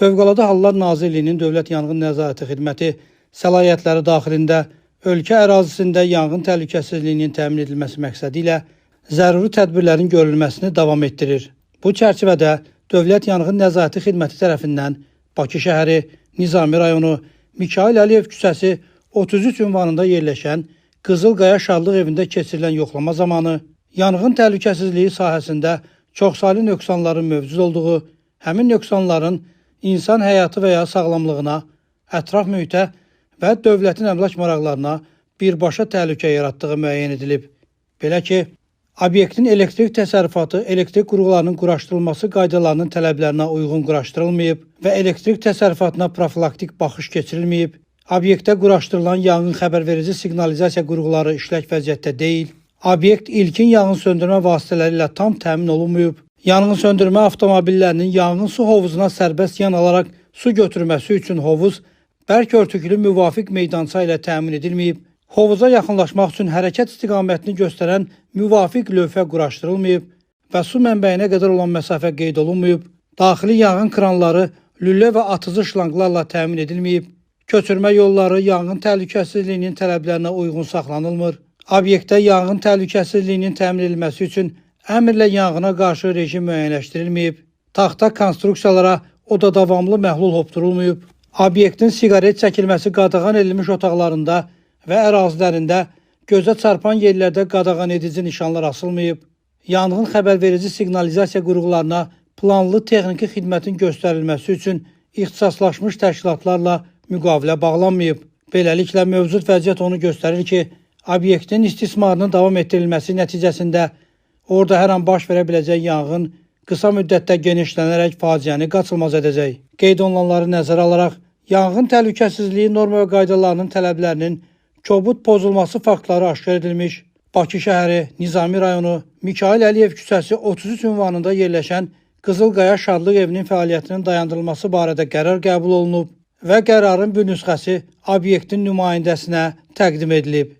Fövqəladə Hallar Nazirliyinin Dövlət Yanğın Nəzarəti Xidməti səlahiyyətləri daxilində ölkə ərazisində yanğın təhlükəsizliyinin təmin edilməsi məqsədi ilə zəruri tədbirlərin görülməsini davam etdirir. Bu çərçivədə Dövlət Yanğın Nəzarəti Xidməti tərəfindən Bakı şəhəri, Nizami rayonu, Mikayıl Əliyev küçəsi 33 ünvanında yerləşən Qızılqaya Şadlıq evində keçirilən yoxlama zamanı yanğın təhlükəsizliyi sahəsində çoxsaylı nöqsanların mövcud olduğu, həmin nöqsanların insan həyatı və ya sağlamlığına, ətraf mühitə və dövlətin əmlak maraqlarına birbaşa təhlükə yaratdığı müəyyən edilib. Belə ki, obyektin elektrik təsərrüfatı elektrik qurğularının quraşdırılması qaydalarının tələblərinə uyğun quraşdırılmayıb və elektrik təsərrüfatına profilaktik baxış keçirilməyib, obyektdə quraşdırılan yanğın xəbərverici siqnalizasiya qurğuları işlək vəziyyətdə deyil, obyekt ilkin yanğın söndürmə vasitələri ilə tam təmin olunmayıb, yanğın söndürmə avtomobillərinin yanğın su hovuzuna sərbəst yan alaraq su götürməsi üçün hovuz bərk örtüklü müvafiq meydança ilə təmin edilməyib, hovuza yaxınlaşmaq üçün hərəkət istiqamətini göstərən müvafiq lövhə quraşdırılmayıb və su mənbəyinə qədər olan məsafə qeyd olunmayıb, daxili yanğın kranları lülə və atıcı şlanqlarla təmin edilməyib, köçürmə yolları yanğın təhlükəsizliyinin tələblərinə uyğun saxlanılmır, obyektdə yanğın təhlükəsizliyinin təmin edilməsi üçün əmrlə yanğına qarşı rejim müəyyənləşdirilməyib, taxta konstruksiyalara oda davamlı məhlul hopdurulmayıb, obyektin siqaret çəkilməsi qadağan edilmiş otaqlarında və ərazilərində gözə çarpan yerlərdə qadağan edici nişanlar asılmayıb, yanğın xəbərverici siqnalizasiya qurğularına planlı texniki xidmətin göstərilməsi üçün ixtisaslaşmış təşkilatlarla müqavilə bağlanmayıb. Beləliklə, mövcud vəziyyət onu göstərir ki, obyektin istismarının davam etdirilməsi nəticəsində orada hər an baş verə biləcək yanğın qısa müddətdə genişlənərək faciəni qaçılmaz edəcək. Qeyd olunanları nəzərə alaraq, yanğın təhlükəsizliyi norma və qaydalarının tələblərinin kobud pozulması faktları aşkar edilmiş, Bakı şəhəri, Nizami rayonu, Mikayıl Əliyev küçəsi 33 ünvanında yerləşən Qızılqaya Şadlıq evinin fəaliyyətinin dayandırılması barədə qərar qəbul olunub və qərarın bir nüsxəsi obyektin nümayəndəsinə təqdim edilib.